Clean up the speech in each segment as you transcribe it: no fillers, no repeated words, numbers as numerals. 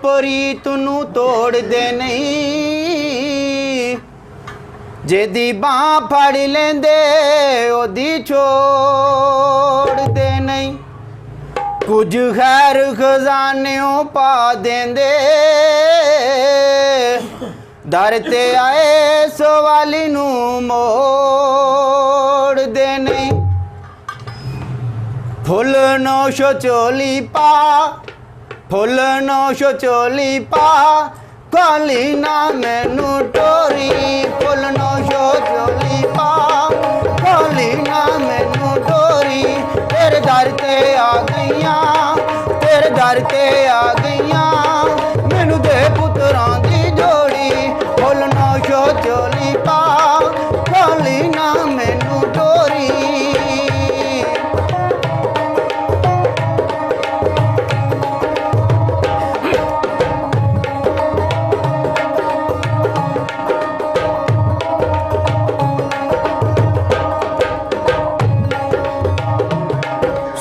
ਪ੍ਰੀਤ ਨੂੰ ਤੋੜਦੇ ਨਹੀਂ, ਜਿਹਦੀ ਬਾਂਹ ਫੜ ਲੈਂਦੇ ਉਹਦੀ ਛੋੜਦੇ ਨਹੀਂ। ਕੁਝ ਖੈਰ ਖਜ਼ਾਨਿਓਂ ਪਾ ਦਿੰਦੇ, ਦਰ ਤੇ ਆਏ ਸਵਾਲੀ ਨੂੰ ਮੋੜਦੇ ਨਹੀਂ। ਫੁੱਲ ਨੌਸ਼ੋ ਚੋਲੀ ਪਾ, ਫੁੱਲ ਨੌਸ਼ੋ ਚੋਲੀ ਪਾ, ਕਾਲੀ ਨਾ ਮੈਨੂੰ ਟੋਰੀ। ਫੁੱਲ ਨੌਸ਼ੋ ਚੋਲੀ ਪਾ, ਕਾਲੀ ਨਾ ਮੈਨੂੰ ਟੋਰੀ। ਤੇਰੇ ਦਰ ਤੇ ਆ ਗਈਆਂ, ਤੇਰੇ ਦਰ ਤੇ ਆ ਗਈਆਂ, ਮੈਨੂੰ ਦੇ ਪੁੱਤਰਾਂ ਦੀ ਜੋੜੀ। ਫੁੱਲ ਨੌਸ਼ੋ ਚੋਲੀ ਪਾ, ਕਾਲੀ ਨਾ ਮੈਨੂੰ ਟੋਰੀ।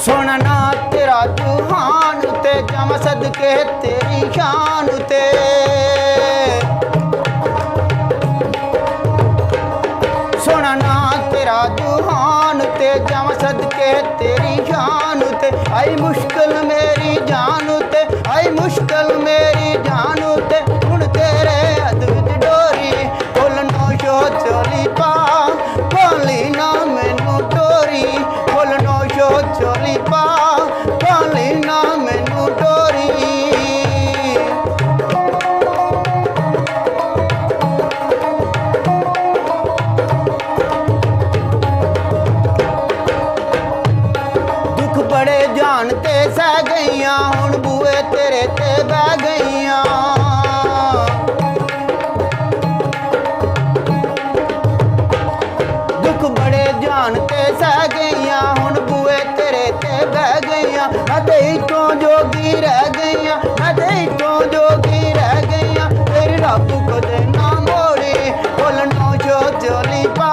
ਸੋਹਣਾ ਨਾ ਤੇਰਾ ਜਹਾਨ ਤੇ ਜਮ ਸਦਕੇ ਤੇਰੀ ਸ਼ਾਨ ਤੇ। ਸੋਹਣਾ ਨਾ ਤੇਰਾ ਜਹਾਨ ਤੇ ਜਮ ਸਦਕੇ ਤੇਰੀ ਸ਼ਾਨ ਤੇ। ਆਈ ਮੁਸ਼ਕਿਲ ਮੇਰੀ ਜਾਨ ਤੇ, ਆਈ ਮੁਸ਼ਕਿਲ ਮੇਰੀ ਜਾਨ ਤੇ, ਹੁਣ ਤੇਰੇ ਹੱਥ ਵਿੱਚ ਡੋਰੀ। ਫੁੱਲ ਨੌਸ਼ੋ ਚੋਲੀ ਪਾ, ਕਾਲੀ ਨਾ ਮੈਨੂੰ ਟੋਰੀ। ਫੁੱਲ ਨੌਸ਼ੋ ਚੋਲੀ ਪਾ, ਕਾਲੀ ਨਾ ਮੈਨੂੰ ਟੋਰੀ। ਦੁੱਖ ਬੜੇ ਜਾਨ ਤੇ ਸਹਿ ਗਈਆਂ, ਹੁਣ ਬੂਏ ਤੇਰੇ ਤੇ ਬਹਿ ਗਈਆਂ। ਦੁੱਖ ਬੜੇ ਜਾਨ ਤੇ ਸਹਿ ਗਈਆਂ, ਹੁਣ ਬੂਏ ਤੇਰੇ ਤੇ ਬਹਿ ਗਈਆਂ। ਮੈਂ ਤੇ ਇੱਥੋਂ ਜੋਗੀ ਰਹਿ ਗਈਆਂ, ਮੈਂ ਤੇ ਇੱਥੋਂ ਜੋਗੀ ਰਹਿ ਗਈਆਂ, ਤੇਰੀ ਰੱਬ ਕਦੇ ਨਾ ਮੋੜੀ। ਫੁੱਲ ਨੌਸ਼ੋ ਚੋਲੀ ਪਾ,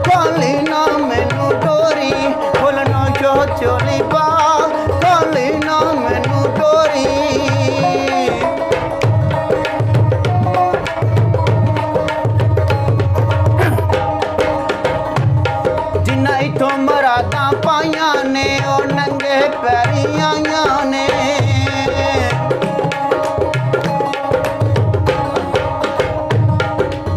ਕਾਲੀ ਨਾ ਮੈਨੂੰ ਟੋਰੀ। ਫੁੱਲ ਨੌਸ਼ੋ ਚੋਲੀ ਪਾ, ਕਾਲੀ ਨਾ ਮੈਨੂੰ ਟੋਰੀ। ਜਿੰਨਾ ਇੱਥੋਂ ਮਰਾਦਾਂ ਪਾਈਆਂ ਨੇ, ਉਹ ਨੰਗੇ ਪੈਰੀਂ ਆਈਆਂ ਨੇ।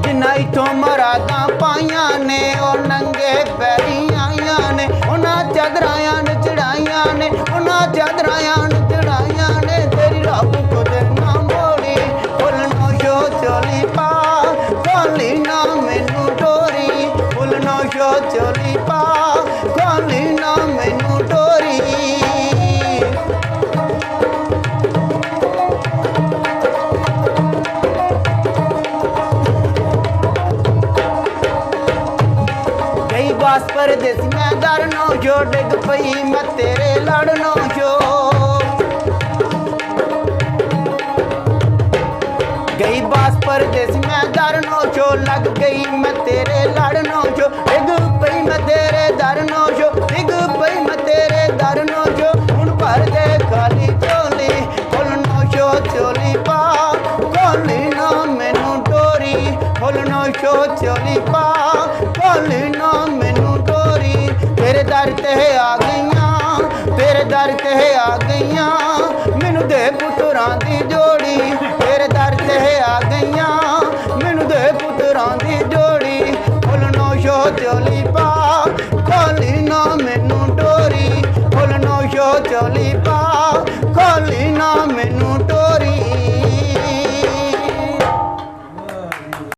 ਜਿੰਨਾ ਇੱਥੋਂ ਮਰਾਦਾਂ ਪਾਈਆਂ ਨੇ, ਉਹ ਨੰਗੇ ਪੈਰੀਂ ਆਈਆਂ ਨੇ। ਉਹਨਾਂ ਚਾਦਰਾਂ ਨੂੰ ਚੜਾਈਆਂ ਨੇ, ਉਹਨਾਂ ਚਾਦਰਾਂ ਨੂੰ ਚੜਾਈਆਂ ਨੇ, ਤੇਰੀ ਰੱਬ ਕਦੇ ਨਾ ਮੋੜੀ। ਫੁੱਲ ਨੌਸ਼ੋ ਚੋਲੀ ਪਾ, ਕਾਲੀ ਨਾ ਮੈਨੂੰ ਟੋਰੀ। ਫੁੱਲ ਨੌਸ਼ੋ ਚੋਲੀ ਪਾ, ਕਾਲੀ ਨਾ ਮੈਨੂੰ ਟੋਰੀ। ਗਈ ਬਾਸ ਪਰਦੇਸੀਆਂ ਦਰ ਨੌਸ਼ੋ, ਡਿੱਗ ਪਈ ਮੈਂ ਤੇਰੇ ਲੜ ਨੌਸ਼ੋ। ਗਈ ਬਾਸ ਪਰਦੇਸੀਆਂ ਦਰ ਨੌਸ਼ੋ, ਲੱਗ ਗਈ ਮੈਂ ਤੇਰੇ ਲੜ ਨੌਸ਼ੋ। ਡਿੱਗ ਪਈ ਮੈਂ ਤੇਰੇ ਦਰ ਨੌਸ਼ੋ, ਡਿੱਗ ਪਈ ਮੈਂ ਤੇਰੇ ਦਰ ਨੌਸ਼ੋ, ਹੁਣ ਭਰ ਦੇ ਖਾਲੀ ਝੋਲੀ। ਫੁੱਲ ਨੌਸ਼ੋ ਚੋਲੀ ਪਾ, ਕਾਲੀ ਨਾ ਮੈਨੂੰ ਟੋਰੀ। ਫੁੱਲ ਨੌਸ਼ੋ ਚੋਲੀ ਪਾ, ਕਾਲੀ ਨਾ ਮੈਨੂੰ ਟੋਰੀ। ਤੇਰੇ ਦਰ ਤੇ ਆ ਗਈਆਂ, ਤੇਰੇ ਦਰ ਤੇ ਆ ਗਈਆਂ, ਮੈਨੂੰ ਦੇ ਪੁੱਤਰਾਂ ਦੀ ਜੋੜੀ। ਤੇਰੇ ਦਰ ਤੇ ਆ ਗਈਆਂ, ਮੈਨੂੰ ਦੇ ਪੁੱਤਰਾਂ ਦੀ ਜੋੜੀ। ਫੁੱਲ ਨੌਸ਼ੋ ਚੋਲੀ ਪਾ, ਕਾਲੀ ਨਾ ਮੈਨੂੰ ਟੋਰੀ। ਫੁੱਲ ਨੌਸ਼ੋ ਚੋਲੀ ਪਾ, ਕਾਲੀ ਨਾ ਮੈਨੂੰ